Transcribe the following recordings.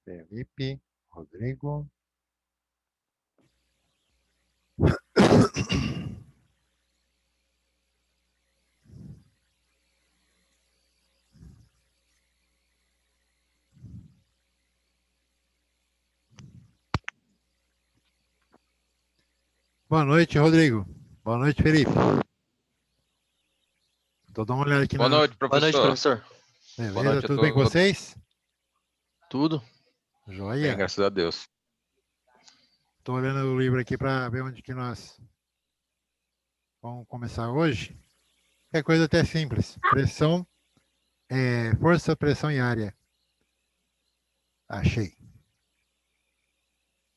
Felipe, Rodrigo. Boa noite, Rodrigo. Boa noite, Felipe. Tô dando uma olhada aqui Boa na... noite, Boa noite, professor. professor. Beleza, Boa noite a tudo bem com todos. vocês? Tudo? Bem, Joia. graças a Deus. Tô olhando o livro aqui para ver onde que nós vamos começar hoje. É coisa até simples. Pressão, força, pressão e área. Achei.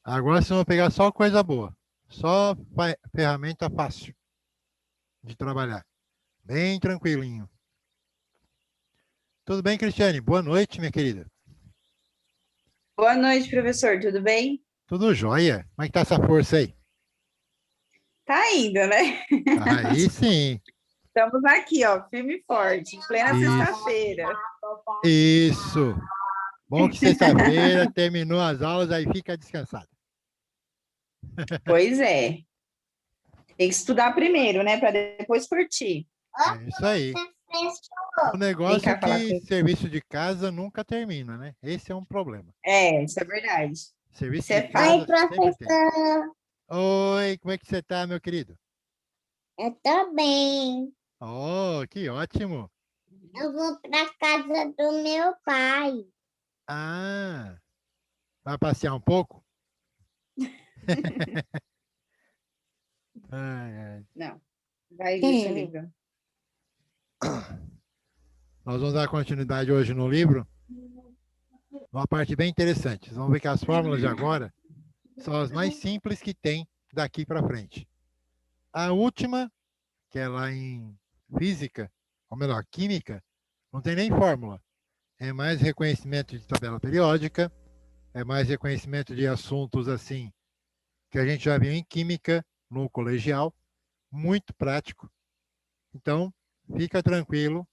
Agora vocês vão pegar só coisa boa. Só ferramenta fácil de trabalhar. Bem tranquilinho. Tudo bem, Cristiane? Boa noite, minha querida. Boa noite, professor. Tudo bem? Tudo jóia? Como é que tá essa força aí? Tá indo, né? Aí sim. Estamos aqui, ó, firme e forte, em plena Isso. sexta-feira. Isso. Bom que sexta-feira terminou as aulas, aí fica descansado. Pois é. Tem que estudar primeiro, né, para depois curtir. É isso aí. O Vem negócio é cá falar que com... serviço de casa nunca termina, né? Esse é um problema. Isso é verdade. Serviço Isso é de casa fato. sempre tem. Oi, como é que você tá, meu querido? Eu tô bem. Oh, que ótimo. Eu vou pra casa do meu pai. Ah, vai passear um pouco? Ai, ai. Não, vai ler seu livro. Nós vamos dar continuidade hoje no livro. Uma parte bem interessante. Vocês vão ver que as fórmulas de agora são as mais simples que tem daqui para frente. A última, que é lá em física, ou melhor, química, não tem nem fórmula. É mais reconhecimento de tabela periódica, é mais reconhecimento de assuntos assim que a gente já viu em química no colegial, muito prático. Então, fica tranquilo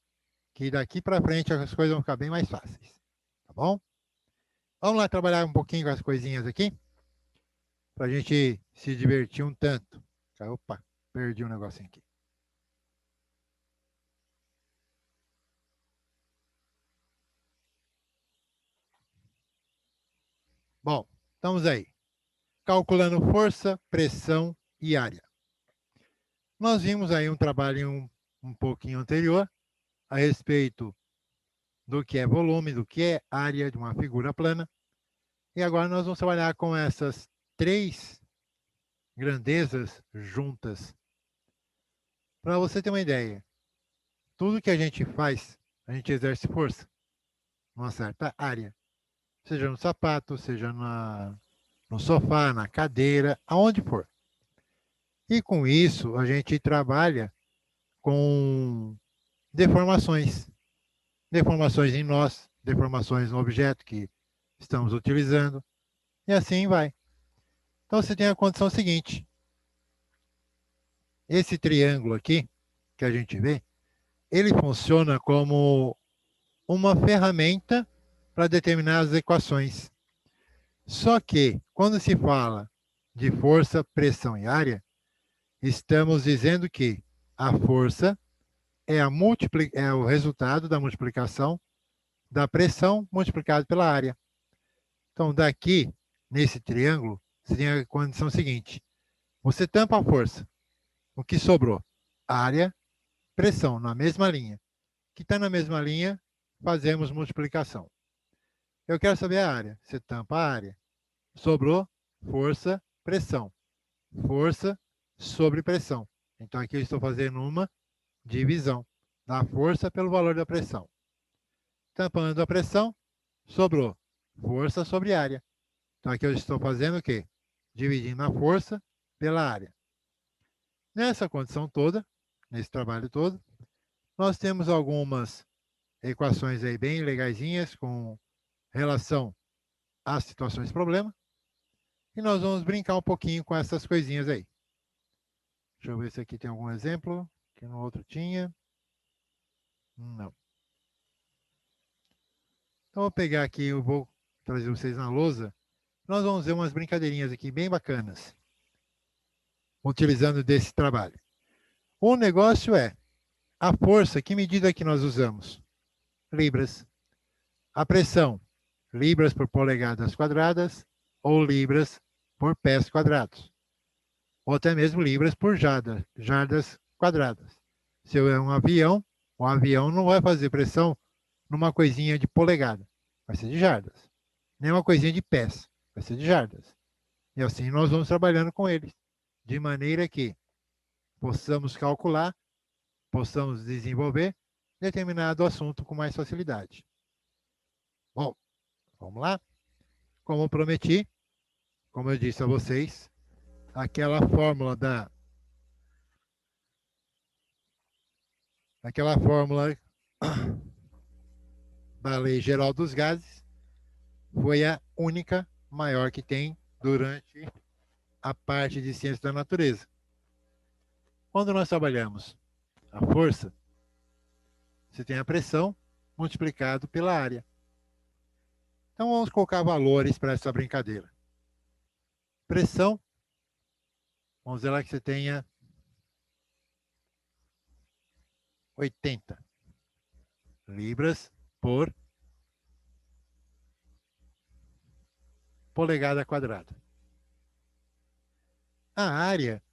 que daqui para frente as coisas vão ficar bem mais fáceis, tá bom? Vamos lá trabalhar um pouquinho com as coisinhas aqui, para a gente se divertir um tanto. Opa, perdi um negocinho aqui. Bom, estamos aí. Calculando força, pressão e área. Nós vimos aí um trabalho um pouquinho anterior a respeito do que é volume, do que é área de uma figura plana. E agora nós vamos trabalhar com essas três grandezas juntas. Para você ter uma ideia, tudo que a gente faz, a gente exerce força numa certa área. Seja no sapato, seja no sofá, na cadeira, aonde for. E com isso, a gente trabalha com deformações. Deformações em nós, deformações no objeto que estamos utilizando, e assim vai. Então, você tem a condição seguinte. Esse triângulo aqui, que a gente vê, ele funciona como uma ferramenta para determinar as equações. Só que, quando se fala de força, pressão e área, estamos dizendo que a força é o resultado da multiplicação da pressão multiplicado pela área. Então, daqui, nesse triângulo, você tem a condição seguinte. Você tampa a força. O que sobrou? Área, pressão, na mesma linha. Que está na mesma linha, fazemos multiplicação. Eu quero saber a área. Você tampa a área. Sobrou força, pressão. Força sobre pressão. Então, aqui eu estou fazendo uma divisão da força pelo valor da pressão. Tampando a pressão, sobrou força sobre área. Então, aqui eu estou fazendo o quê? Dividindo a força pela área. Nessa condição toda, nesse trabalho todo, nós temos algumas equações aí bem legaisinhas com relação às situações de problema. E nós vamos brincar um pouquinho com essas coisinhas aí. Deixa eu ver se aqui tem algum exemplo, que no outro tinha. Não. Então, vou pegar aqui, eu vou trazer vocês na lousa, nós vamos ver umas brincadeirinhas aqui bem bacanas, utilizando desse trabalho. O negócio é a força, que medida que nós usamos? Libras. A pressão, libras por polegadas quadradas ou libras por pés quadrados. Ou até mesmo libras por jardas quadradas. Se é um avião, o avião não vai fazer pressão numa coisinha de polegada, vai ser de jardas. Nem uma coisinha de pés, vai ser de jardas. E assim nós vamos trabalhando com eles, de maneira que possamos calcular, possamos desenvolver determinado assunto com mais facilidade. Bom, vamos lá? Como eu prometi, como eu disse a vocês, aquela fórmula da Lei Geral dos Gases foi a única maior que tem durante a parte de ciência da natureza. Quando nós trabalhamos a força, você tem a pressão multiplicado pela área. Então vamos colocar valores para essa brincadeira. Pressão, vamos dizer lá que você tenha 80 libras por polegada quadrada. A área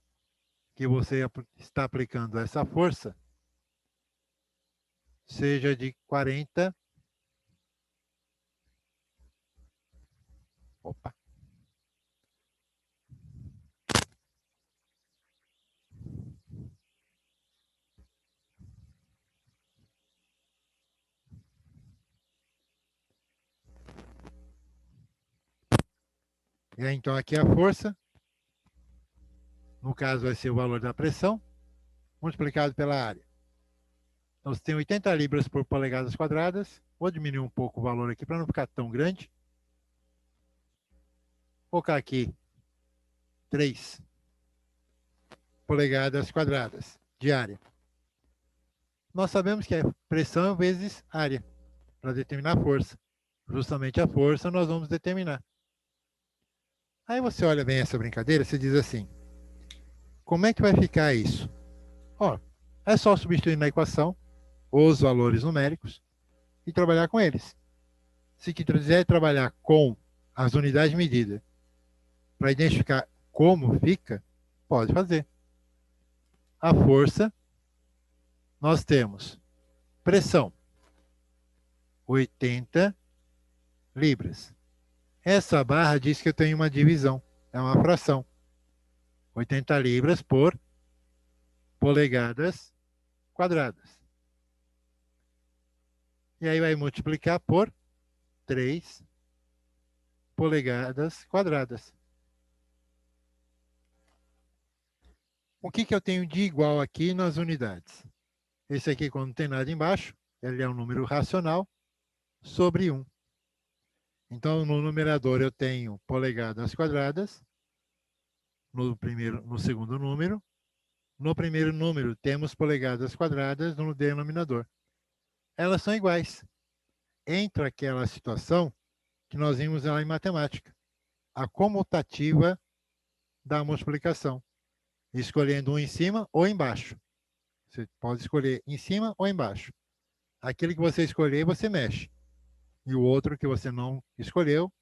que você está aplicando essa força seja de 40. Opa. E aí, então aqui a força, no caso vai ser o valor da pressão, multiplicado pela área. Então você tem 80 libras por polegadas quadradas. Vou diminuir um pouco o valor aqui para não ficar tão grande. Vou colocar aqui 3 polegadas quadradas de área. Nós sabemos que é pressão vezes área para determinar a força. Justamente a força nós vamos determinar. Aí você olha bem essa brincadeira, você diz assim, como é que vai ficar isso? Ó, é só substituir na equação os valores numéricos e trabalhar com eles. Se quiser trabalhar com as unidades de medida para identificar como fica, pode fazer. A força, nós temos pressão, 80 libras. Essa barra diz que eu tenho uma divisão, é uma fração. 80 libras por polegadas quadradas. E aí vai multiplicar por 3 polegadas quadradas. O que eu tenho de igual aqui nas unidades? Esse aqui, quando não tem nada embaixo, ele é um número racional sobre 1. Então, no numerador eu tenho polegadas quadradas, no segundo número. No primeiro número temos polegadas quadradas no denominador. Elas são iguais. Entra aquela situação que nós vimos lá em matemática, a comutativa da multiplicação, escolhendo um em cima ou embaixo. Você pode escolher em cima ou embaixo. Aquele que você escolher, você mexe. E o outro que você não escolheu,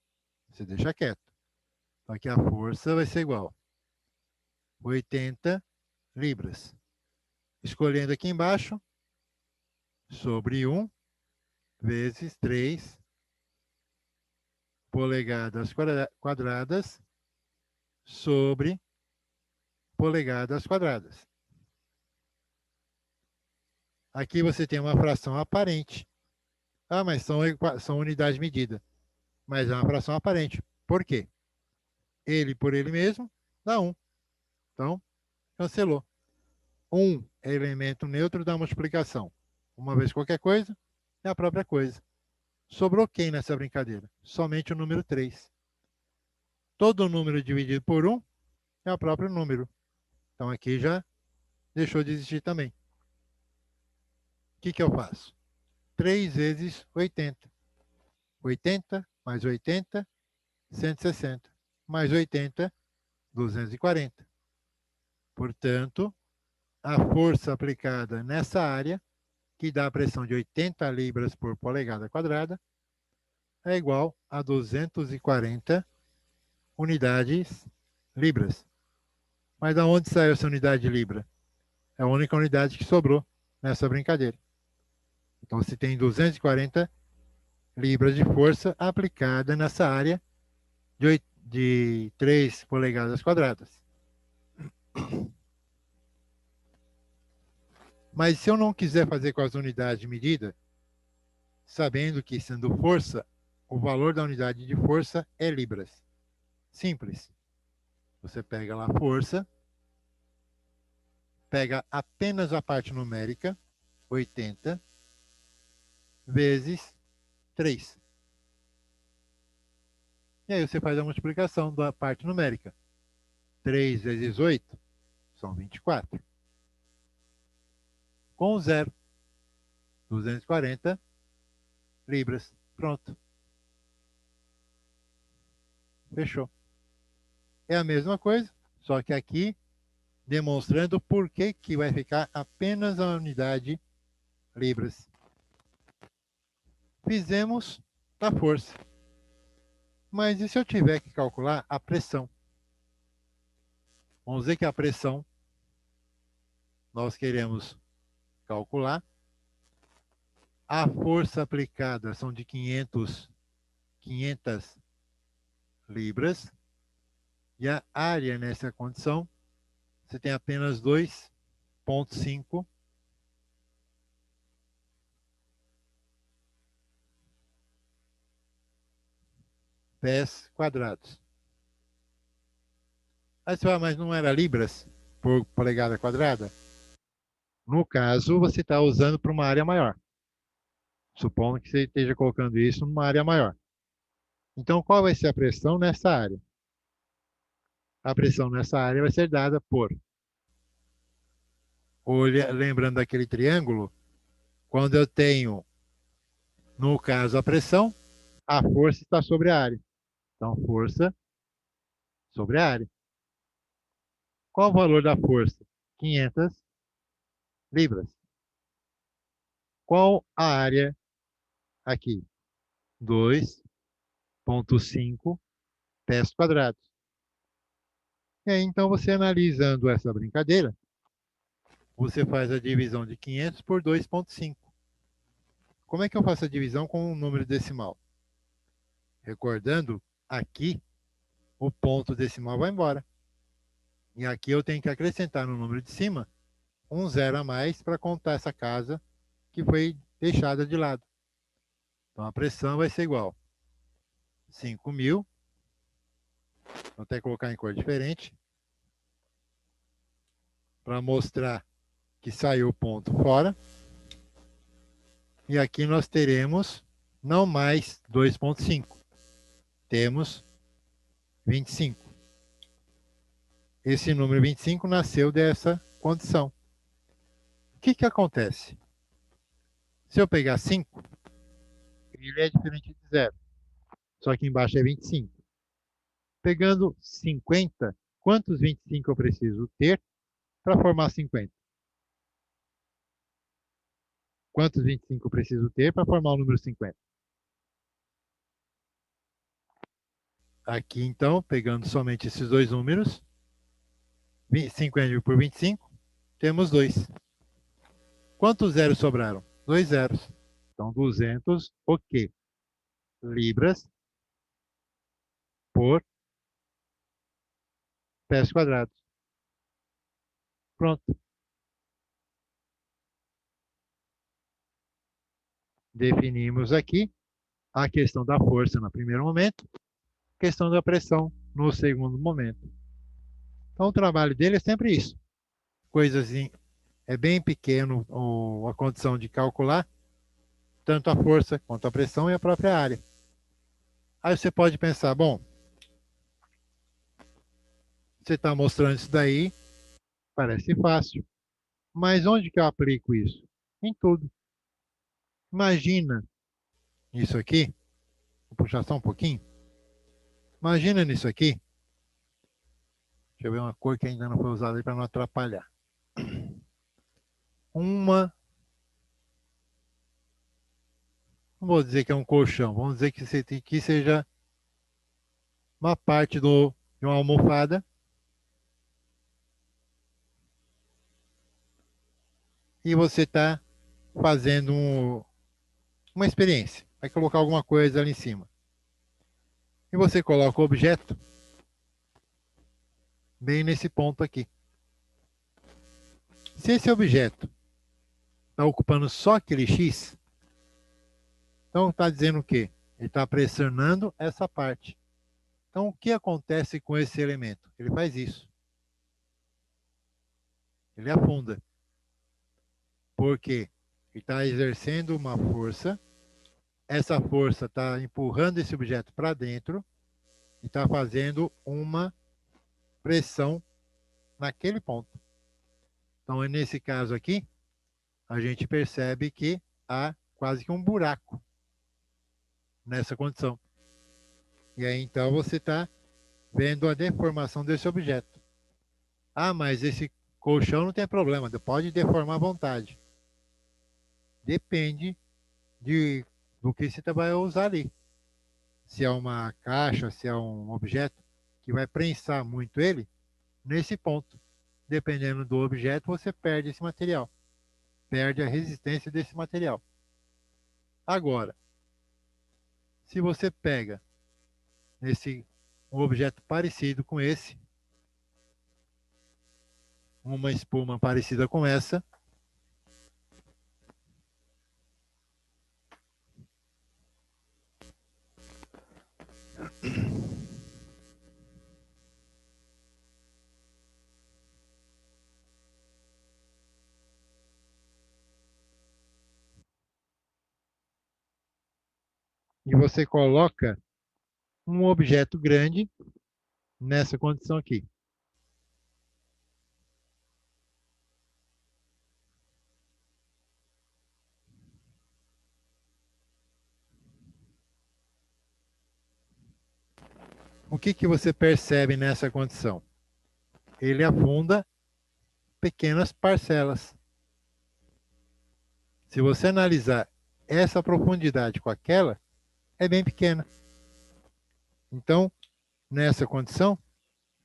você deixa quieto. Então aqui a força vai ser igual 80 libras. Escolhendo aqui embaixo, sobre 1 vezes 3 polegadas quadradas sobre polegadas quadradas. Aqui você tem uma fração aparente. Ah, mas são unidades de medida. Mas é uma fração aparente. Por quê? Ele por ele mesmo dá 1. Então, cancelou. 1 é elemento neutro da multiplicação. Uma vez qualquer coisa, é a própria coisa. Sobrou quem nessa brincadeira? Somente o número 3. Todo número dividido por 1 é o próprio número. Então aqui já deixou de existir também. O que eu faço? 3 vezes 80. 80 mais 80, 160. Mais 80, 240. Portanto, a força aplicada nessa área, que dá a pressão de 80 libras por polegada quadrada, é igual a 240 unidades libras. Mas da onde saiu essa unidade de libra? É a única unidade que sobrou nessa brincadeira. Então, você tem 240 libras de força aplicada nessa área de 3 polegadas quadradas. Mas se eu não quiser fazer com as unidades de medida, sabendo que, sendo força, o valor da unidade de força é libras. Simples. Você pega lá a força, pega apenas a parte numérica, 80, vezes 3. E aí você faz a multiplicação da parte numérica. 3 vezes 8 são 24. Com 0, 240 libras. Pronto. Fechou. É a mesma coisa, só que aqui demonstrando por que vai ficar apenas a unidade libras. Fizemos a força. Mas e se eu tiver que calcular a pressão? Vamos dizer que a pressão nós queremos calcular. A força aplicada são de 500 libras. E a área nessa condição, você tem apenas 2,5 pés quadrados. Aí você fala, mas não era libras por polegada quadrada? No caso, você está usando para uma área maior. Supondo que você esteja colocando isso numa área maior. Então, qual vai ser a pressão nessa área? A pressão nessa área vai ser dada por... Lembrando daquele triângulo, quando eu tenho, no caso, a pressão, a força está sobre a área. Então, força sobre a área. Qual o valor da força? 500 libras. Qual a área aqui? 2,5 pés quadrados. E aí, então, você analisando essa brincadeira, você faz a divisão de 500 por 2,5. Como é que eu faço a divisão com um número decimal? Recordando, aqui, o ponto decimal vai embora. E aqui eu tenho que acrescentar no número de cima um zero a mais para contar essa casa que foi deixada de lado. Então, a pressão vai ser igual a 5.000. Vou até colocar em cor diferente, para mostrar que saiu o ponto fora. E aqui nós teremos não mais 2,5. Temos 25. Esse número 25 nasceu dessa condição. O que acontece? Se eu pegar 5, ele é diferente de 0. Só que embaixo é 25. Pegando 50, quantos 25 eu preciso ter para formar 50? Quantos 25 eu preciso ter para formar o número 50? Aqui, então, pegando somente esses dois números, 50 por 25, temos 2. Quantos zeros sobraram? 2 zeros. Então, 200, o quê? Libras por pés quadrados. Pronto. Definimos aqui a questão da força no primeiro momento, a questão da pressão no segundo momento. Então, o trabalho dele é sempre isso. Coisas é bem pequeno a condição de calcular tanto a força quanto a pressão e a própria área. Aí você pode pensar, bom, você está mostrando isso daí, parece fácil, mas onde que eu aplico isso? Em tudo. Imagina isso aqui Vou puxar só um pouquinho. Imagina nisso aqui. Deixa eu ver uma cor que ainda não foi usada para não atrapalhar. Não vou dizer que é um colchão, vamos dizer que seja uma parte de uma almofada. E você está fazendo uma experiência. Vai colocar alguma coisa ali em cima. E você coloca o objeto bem nesse ponto aqui. Se esse objeto está ocupando só aquele X, então está dizendo o quê? Ele está pressionando essa parte. Então, o que acontece com esse elemento? Ele faz isso. Ele afunda. Por quê? Ele está exercendo uma força. Essa força está empurrando esse objeto para dentro e está fazendo uma pressão naquele ponto. Então, nesse caso aqui, a gente percebe que há quase que um buraco nessa condição. E aí, então, você está vendo a deformação desse objeto. Ah, mas esse colchão não tem problema, pode deformar à vontade. Depende do que você vai usar ali. Se é uma caixa, se é um objeto que vai prensar muito ele, nesse ponto, dependendo do objeto, você perde esse material. Perde a resistência desse material. Agora, se você pega um objeto parecido com esse, uma espuma parecida com essa, e você coloca um objeto grande nessa condição aqui. O que você percebe nessa condição? Ele afunda pequenas parcelas. Se você analisar essa profundidade com aquela, é bem pequena. Então, nessa condição,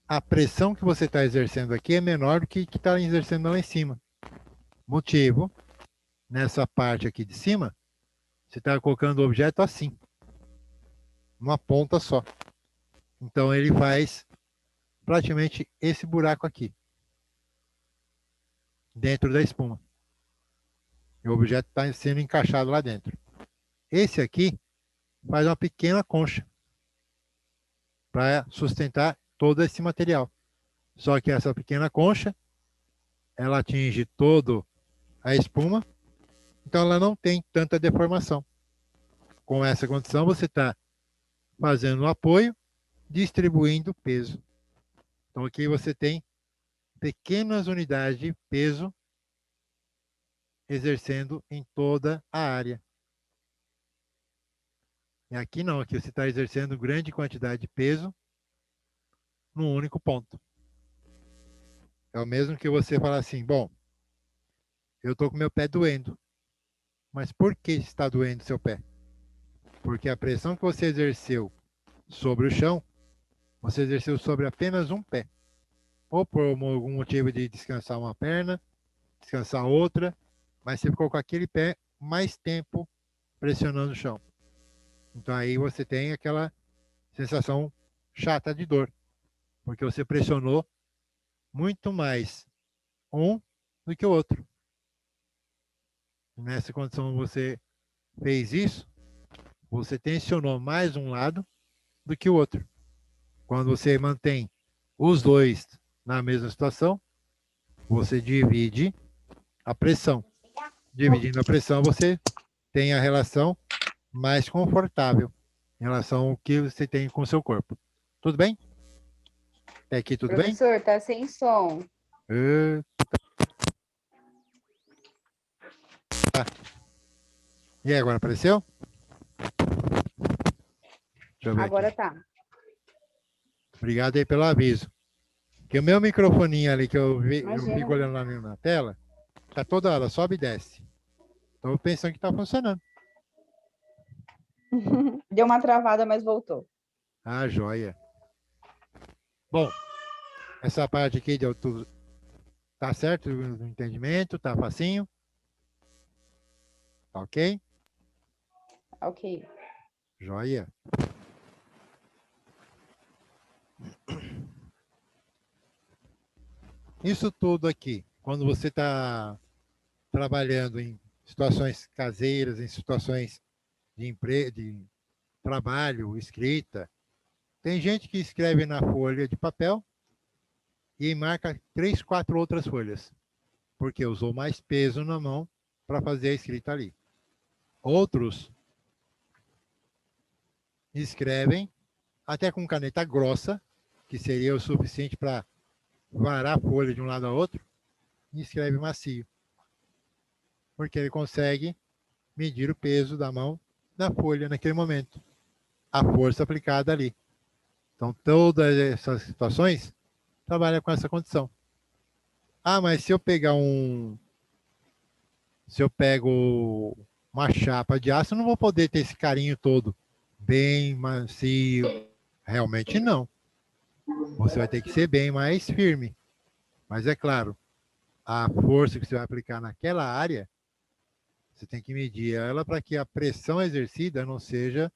a pressão que você está exercendo aqui é menor do que está exercendo lá em cima. Motivo, nessa parte aqui de cima, você está colocando o objeto assim, uma ponta só. Então, ele faz praticamente esse buraco aqui, dentro da espuma. E o objeto está sendo encaixado lá dentro. Esse aqui faz uma pequena concha para sustentar todo esse material. Só que essa pequena concha, ela atinge toda a espuma, então ela não tem tanta deformação. Com essa condição, você está fazendo o apoio, distribuindo peso. Então aqui você tem pequenas unidades de peso exercendo em toda a área. E aqui não, aqui você está exercendo grande quantidade de peso num único ponto. É o mesmo que você falar assim, bom, eu estou com meu pé doendo. Mas por que está doendo seu pé? Porque a pressão que você exerceu sobre o chão, você exerceu sobre apenas um pé. Ou por algum motivo de descansar uma perna, descansar outra, mas você ficou com aquele pé mais tempo pressionando o chão. Então aí você tem aquela sensação chata de dor, porque você pressionou muito mais um do que o outro. Nessa condição você fez isso, você tensionou mais um lado do que o outro. Quando você mantém os dois na mesma situação, você divide a pressão. Dividindo a pressão, você tem a relação mais confortável em relação ao que você tem com o seu corpo. Tudo bem? Até aqui tudo bem? Professor, tá sem som. Tá. E aí, agora apareceu? Deixa eu ver Agora aqui. tá. Obrigado aí pelo aviso. Que o meu microfoninho ali, que eu Imagina. fico olhando lá na tela, tá toda hora, sobe e desce. Tô pensando que tá funcionando. Deu uma travada, mas voltou. Ah, joia. Bom, essa parte aqui deu tudo. Tá certo o entendimento? Tá facinho? Tá ok? Ok. Joia. Isso tudo aqui, quando você está trabalhando em situações caseiras, em situações de trabalho, escrita, tem gente que escreve na folha de papel e marca 3, 4 outras folhas, porque usou mais peso na mão para fazer a escrita ali. Outros escrevem até com caneta grossa, que seria o suficiente para varar a folha de um lado a outro, e escreve macio, porque ele consegue medir o peso da mão na folha naquele momento, a força aplicada ali. Então, todas essas situações trabalham com essa condição. Ah, mas se eu pegar se eu pego uma chapa de aço, eu não vou poder ter esse carinho todo bem macio. Realmente não. Você vai ter que ser bem mais firme. Mas é claro, a força que você vai aplicar naquela área, você tem que medir ela para que a pressão exercida não seja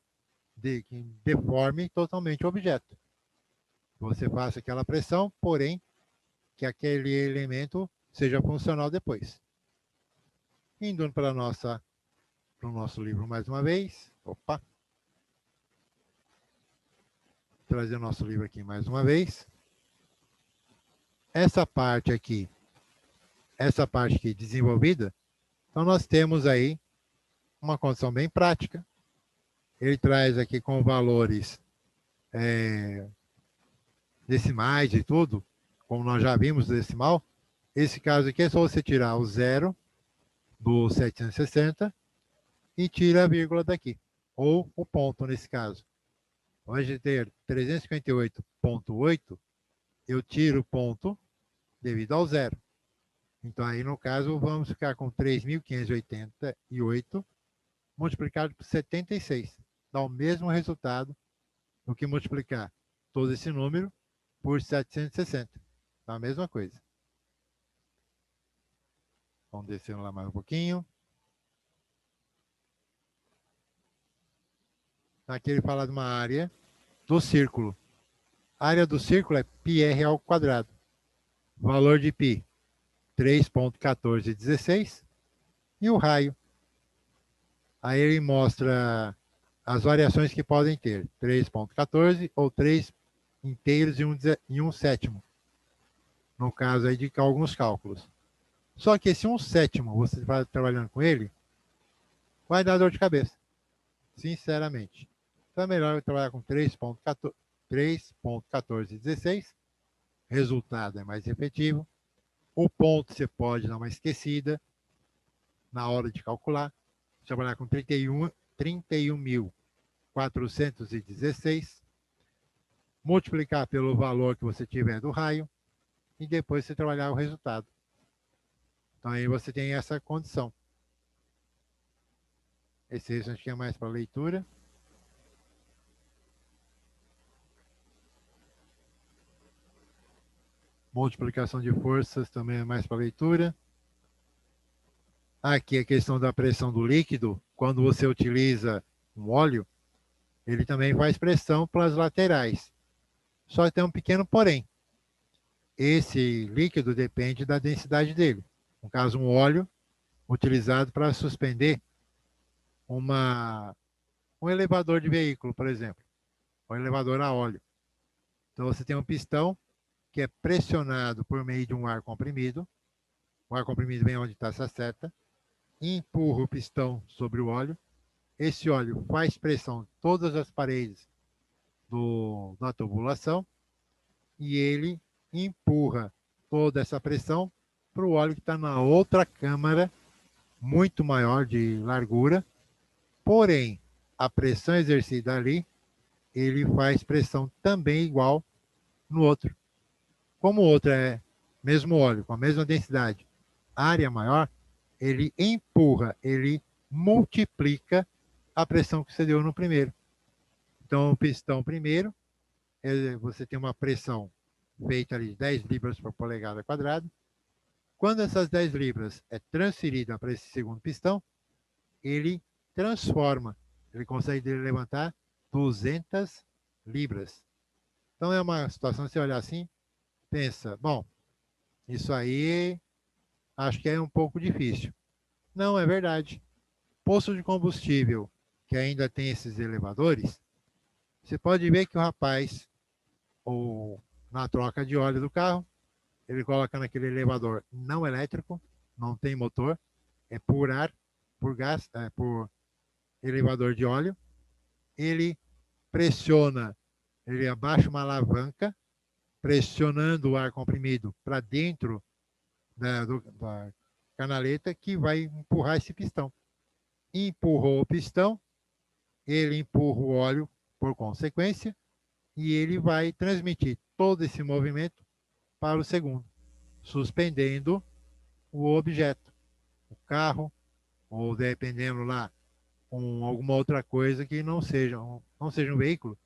que deforme totalmente o objeto. Você faça aquela pressão, porém, que aquele elemento seja funcional depois. Indo para o nosso livro mais uma vez. Opa! Trazer o nosso livro aqui mais uma vez. Essa parte aqui desenvolvida, então nós temos aí uma condição bem prática. Ele traz aqui com valores decimais e tudo, como nós já vimos decimal. Esse caso aqui é só você tirar o zero do 760 e tira a vírgula daqui, ou o ponto nesse caso. Ao invés de ter 358,8, eu tiro o ponto devido ao zero. Então aí no caso vamos ficar com 3.588 multiplicado por 76. Dá o mesmo resultado do que multiplicar todo esse número por 760. Dá a mesma coisa. Vamos descendo lá mais um pouquinho. Aqui ele fala de uma área do círculo. A área do círculo é πr ao quadrado. Valor de π, 3,1416. E o raio. Aí ele mostra as variações que podem ter. 3,14 ou 3 inteiros e um sétimo. No caso aí de alguns cálculos. Só que esse 1/7, você vai trabalhando com ele, vai dar dor de cabeça. Sinceramente. Então é melhor eu trabalhar com 3,1416. Resultado é mais efetivo. O ponto você pode dar uma esquecida na hora de calcular. Trabalhar com 31.416. Multiplicar pelo valor que você tiver do raio. E depois você trabalhar o resultado. Então aí você tem essa condição. Esse a gente tinha mais para leitura. Multiplicação de forças também é mais para leitura. Aqui a questão da pressão do líquido. Quando você utiliza um óleo, ele também faz pressão para as laterais. Só que tem um pequeno porém. Esse líquido depende da densidade dele. No caso, um óleo utilizado para suspender um elevador de veículo, por exemplo. Um elevador a óleo. Então você tem um pistão que é pressionado por meio de um ar comprimido. O ar comprimido vem onde está essa seta, empurra o pistão sobre o óleo. Esse óleo faz pressão em todas as paredes da tubulação e ele empurra toda essa pressão para o óleo que está na outra câmara, muito maior de largura. Porém, a pressão exercida ali ele faz pressão também igual no outro. Como o outro é mesmo óleo, com a mesma densidade, área maior, ele empurra, ele multiplica a pressão que você deu no primeiro. Então, o pistão primeiro, você tem uma pressão feita ali de 10 libras por polegada quadrada. Quando essas 10 libras é transferida para esse segundo pistão, ele transforma, ele consegue levantar 200 libras. Então é uma situação, se olhar assim, pensa, bom, isso aí acho que é um pouco difícil. Não, é verdade. Poço de combustível que ainda tem esses elevadores, você pode ver que o rapaz, ou na troca de óleo do carro, ele coloca naquele elevador não elétrico, não tem motor, é por ar, por gás, por elevador de óleo. Ele pressiona, ele abaixa uma alavanca, pressionando o ar comprimido para dentro da canaleta, que vai empurrar esse pistão. Empurrou o pistão, ele empurra o óleo por consequência, e ele vai transmitir todo esse movimento para o segundo, suspendendo o objeto, o carro, ou dependendo lá, alguma outra coisa que não seja um veículo,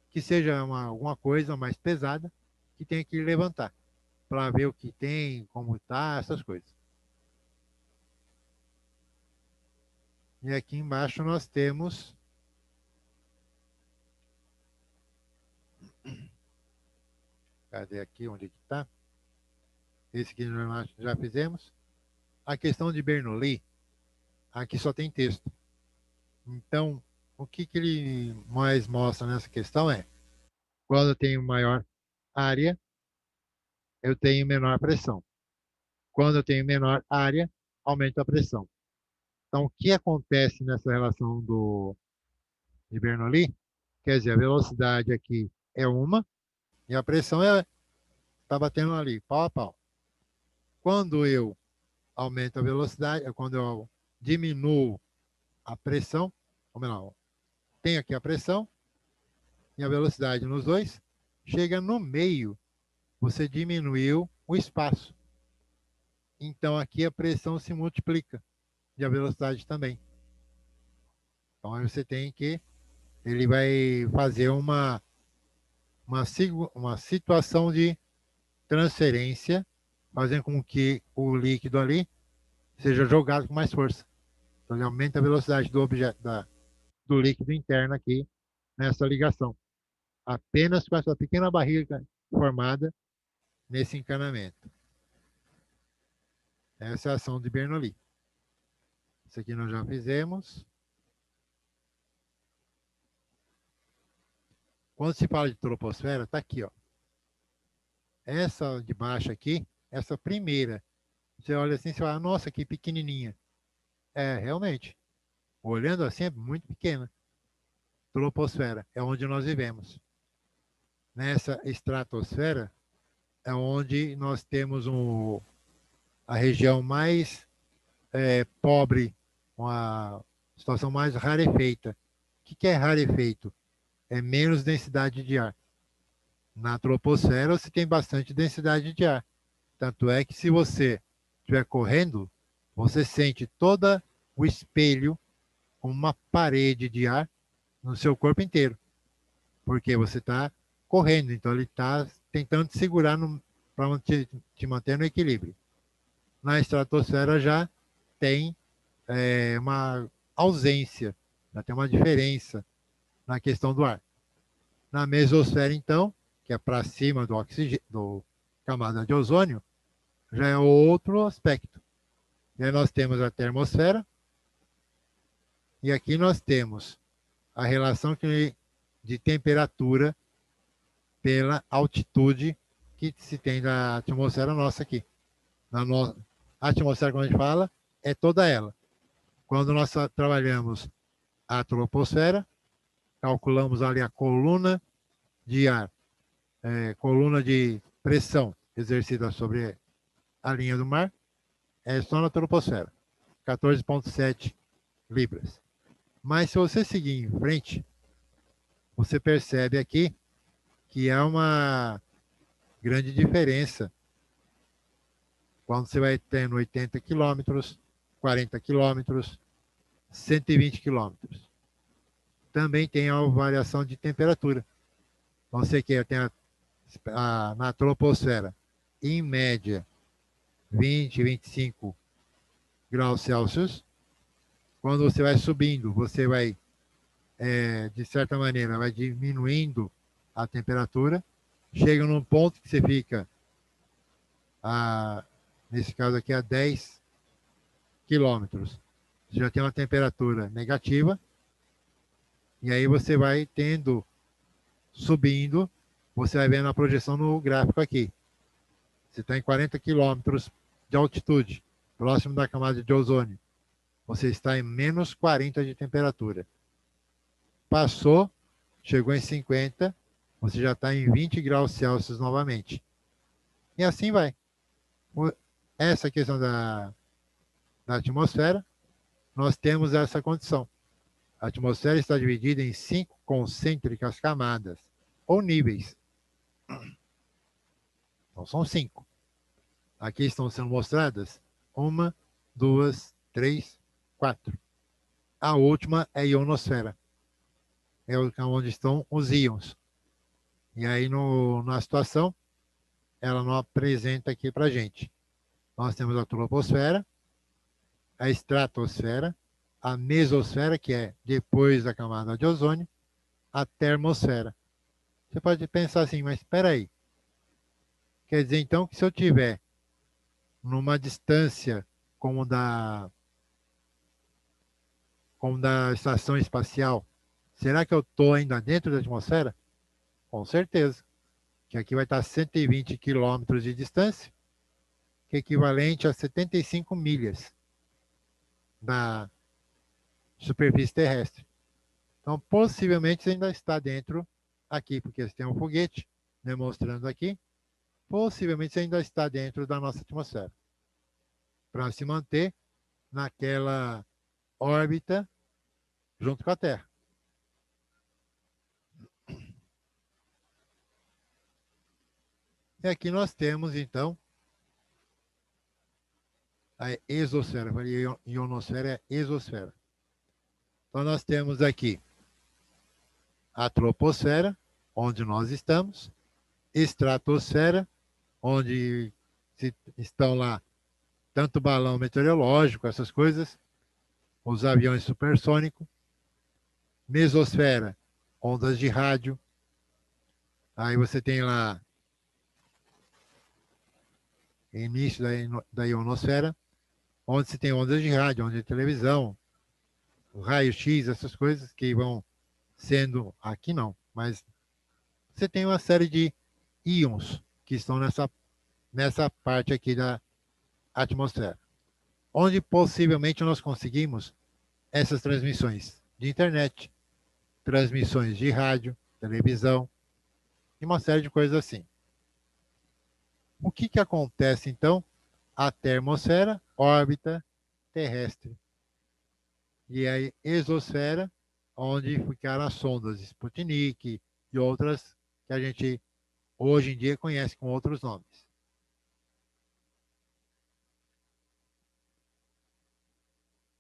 que seja alguma coisa mais pesada que tenha que levantar, para ver o que tem, como está, essas coisas. E aqui embaixo nós temos cadê aqui, onde que está? Esse que nós já fizemos. A questão de Bernoulli, aqui só tem texto. Então, o que ele mais mostra nessa questão é, quando eu tenho maior área, eu tenho menor pressão. Quando eu tenho menor área, aumenta a pressão. Então, o que acontece nessa relação de Bernoulli? Quer dizer, a velocidade aqui é uma e a pressão está batendo ali, pau a pau. Quando eu aumento a velocidade, quando eu diminuo a pressão, ou melhor, tenho aqui a pressão e a velocidade nos dois, chega no meio, você diminuiu o espaço. Então aqui a pressão se multiplica e a velocidade também. Então aí você tem que, ele vai fazer uma situação de transferência, fazendo com que o líquido ali seja jogado com mais força. Então ele aumenta a velocidade do objeto, do líquido interno aqui nessa ligação. Apenas com essa pequena barriga formada nesse encanamento. Essa é a ação de Bernoulli. Isso aqui nós já fizemos. Quando se fala de troposfera, está aqui, ó. Essa de baixo aqui, essa primeira, você olha assim e fala, nossa, que pequenininha. É, realmente. Olhando assim, é muito pequena. Troposfera é onde nós vivemos. Nessa estratosfera é onde nós temos a região mais pobre, uma situação mais rarefeita. O que é rarefeito? É menos densidade de ar. Na troposfera você tem bastante densidade de ar. Tanto é que se você estiver correndo, você sente todo o espelho como uma parede de ar no seu corpo inteiro. Porque você está correndo, então ele está tentando te segurar para te manter no equilíbrio. Na estratosfera já tem uma ausência, já tem uma diferença na questão do ar. Na mesosfera, então, que é para cima do oxigênio, do camada de ozônio, já é outro aspecto. E aí nós temos a termosfera, e aqui nós temos a relação de temperatura pela altitude que se tem da atmosfera nossa aqui. A atmosfera, quando a gente fala, é toda ela. Quando nós trabalhamos a troposfera, calculamos ali a coluna de ar, coluna de pressão exercida sobre a linha do mar, é só na troposfera, 14,7 libras. Mas se você seguir em frente, você percebe aqui que há uma grande diferença quando você vai tendo 80 quilômetros, 40 quilômetros, 120 quilômetros. Também tem a variação de temperatura. Então, você que tem na troposfera, em média, 20, 25 graus Celsius. Quando você vai subindo, você vai, de certa maneira, vai diminuindo a temperatura. Chega num ponto que você fica, nesse caso aqui, a 10 quilômetros. Você já tem uma temperatura negativa. E aí você vai tendo, subindo, você vai vendo a projeção no gráfico aqui. Você está em 40 quilômetros de altitude, próximo da camada de ozônio. Você está em menos 40 de temperatura. Passou, chegou em 50, você já está em 20 graus Celsius novamente. E assim vai. Essa questão da atmosfera, nós temos essa condição. A atmosfera está dividida em 5 concêntricas camadas, ou níveis. Então, são 5. Aqui estão sendo mostradas 1, 2, 3, 4. A última é a ionosfera. É onde estão os íons. E aí, na situação, ela não apresenta aqui para a gente. Nós temos a troposfera, a estratosfera, a mesosfera, que é depois da camada de ozônio, a termosfera. Você pode pensar assim, mas espera aí. Quer dizer, então, que se eu tiver numa distância como da estação espacial, será que eu estou ainda dentro da atmosfera? Com certeza. Que aqui vai estar 120 quilômetros de distância, que é equivalente a 75 milhas da superfície terrestre. Então, possivelmente, você ainda está dentro aqui, porque você tem um foguete demonstrando aqui. Possivelmente, você ainda está dentro da nossa atmosfera. Para se manter naquela órbita junto com a Terra. E aqui nós temos, então, a exosfera. Ionosfera é exosfera. Então, nós temos aqui a troposfera, onde nós estamos, estratosfera, onde estão lá tanto balão meteorológico, essas coisas, os aviões supersônicos, mesosfera, ondas de rádio, aí você tem lá início da ionosfera, onde se tem ondas de rádio, onde de televisão, raio-x, essas coisas que vão sendo, aqui não, mas você tem uma série de íons que estão nessa parte aqui da atmosfera, onde possivelmente nós conseguimos essas transmissões de internet, transmissões de rádio, televisão, e uma série de coisas assim. O que acontece, então? A termosfera, órbita terrestre. E a exosfera, onde ficaram as sondas Sputnik e outras que a gente hoje em dia conhece com outros nomes.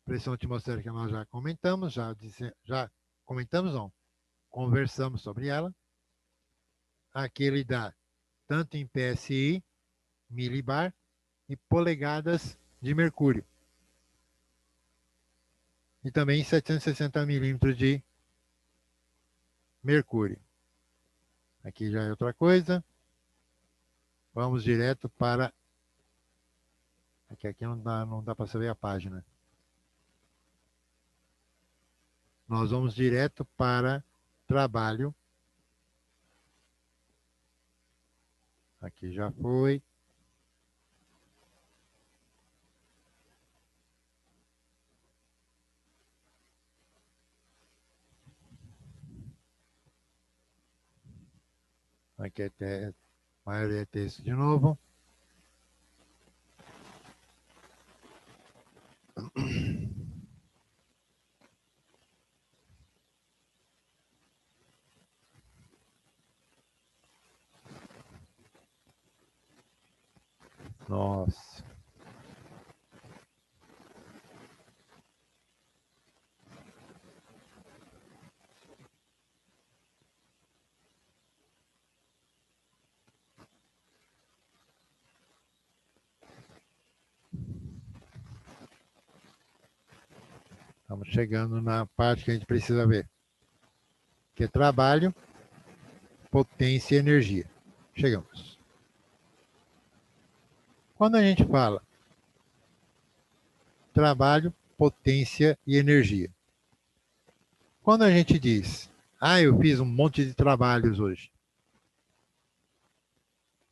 Pressão atmosférica nós já comentamos, já comentamos não, conversamos sobre ela. Aqui ele dá tanto em PSI, milibar e polegadas de mercúrio. E também 760 milímetros de mercúrio. Aqui já é outra coisa. Vamos direto para... Aqui não dá para saber a página. Nós vamos direto para trabalho. Aqui já foi. Aqui é maioria é texto de novo. Nossa. Estamos chegando na parte que a gente precisa ver. Que é trabalho, potência e energia. Chegamos. Quando a gente fala trabalho, potência e energia. Quando a gente diz, eu fiz um monte de trabalhos hoje.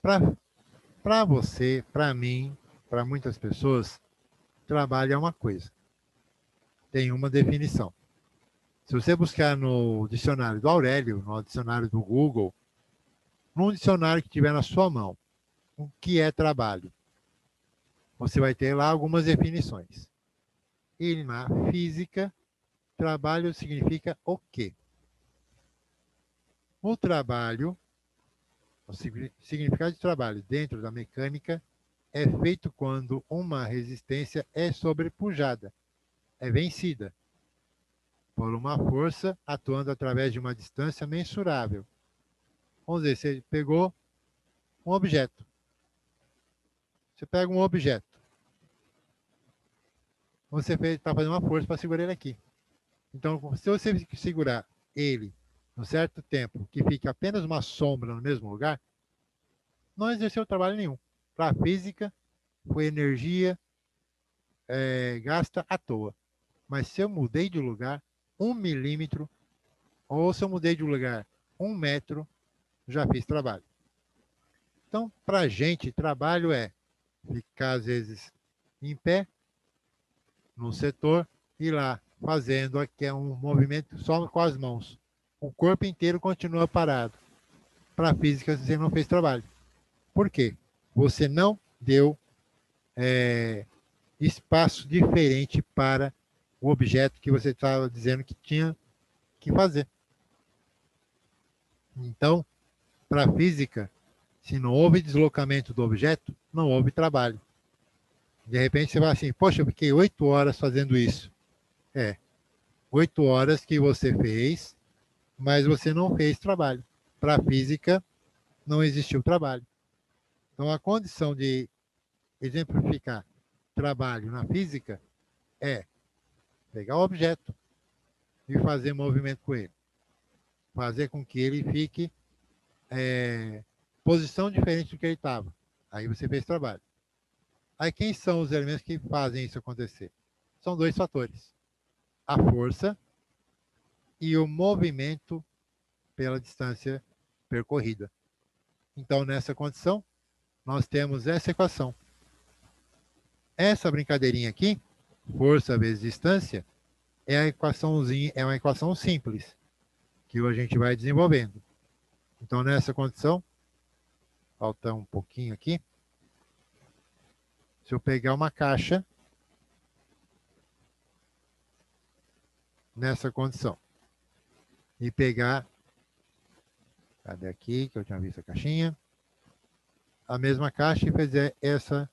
Para você, para mim, para muitas pessoas, trabalho é uma coisa. Tem uma definição. Se você buscar no dicionário do Aurélio, no dicionário do Google, num dicionário que tiver na sua mão, o que é trabalho? Você vai ter lá algumas definições. E na física, trabalho significa o quê? O trabalho, o significado de trabalho dentro da mecânica é feito quando uma resistência é sobrepujada, é vencida por uma força atuando através de uma distância mensurável. Vamos dizer, você pegou um objeto. Você pega um objeto. Você está fazendo uma força para segurar ele aqui. Então, se você segurar ele um certo tempo, que fique apenas uma sombra no mesmo lugar, não exerceu trabalho nenhum. Para a física, foi energia gasta à toa. Mas se eu mudei de lugar 1 milímetro, ou se eu mudei de lugar 1 metro, já fiz trabalho. Então, para a gente, trabalho é ficar, às vezes, em pé, no setor, e lá fazendo aqui um movimento só com as mãos. O corpo inteiro continua parado. Para a física, você não fez trabalho. Por quê? Você não deu espaço diferente para o objeto que você estava dizendo que tinha que fazer. Então, para a física, se não houve deslocamento do objeto, não houve trabalho. De repente você vai assim, poxa, eu fiquei 8 horas fazendo isso. 8 horas que você fez, mas você não fez trabalho. Para a física, não existiu trabalho. Então, a condição de exemplificar trabalho na física é pegar o objeto e fazer movimento com ele. Fazer com que ele fique posição diferente do que ele estava. Aí você fez trabalho. Aí quem são os elementos que fazem isso acontecer? São 2 fatores. A força e o movimento pela distância percorrida. Então, nessa condição, nós temos essa equação. Essa brincadeirinha aqui, força vezes distância, é uma equação simples, que a gente vai desenvolvendo. Então, nessa condição, falta um pouquinho aqui. Se eu pegar uma caixa, nessa condição, e pegar, cadê aqui, que eu tinha visto a caixinha, a mesma caixa e fazer esse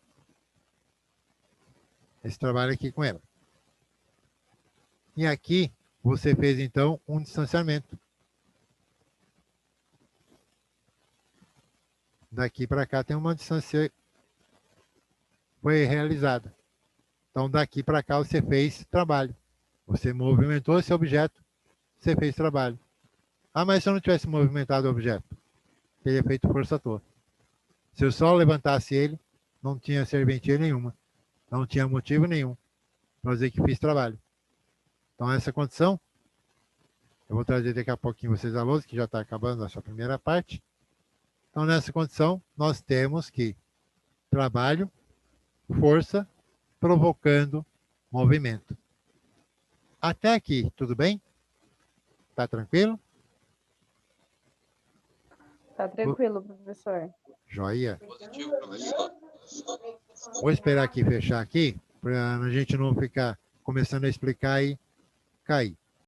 trabalho aqui com ela. E aqui, você fez, então, um distanciamento. Daqui para cá tem uma distância foi realizada. Então, daqui para cá você fez trabalho. Você movimentou esse objeto, você fez trabalho. Mas se eu não tivesse movimentado o objeto, teria feito força à toa. Se eu só levantasse ele, não tinha serventia nenhuma. Não tinha motivo nenhum para dizer que fiz trabalho. Então, essa condição, eu vou trazer daqui a pouquinho vocês a lousa, que já está acabando essa primeira parte. Então, nessa condição, nós temos que trabalho, força, provocando movimento. Até aqui, tudo bem? Tá tranquilo? Tá tranquilo, professor. Joia. Vou esperar aqui fechar aqui, para a gente não ficar começando a explicar e cair.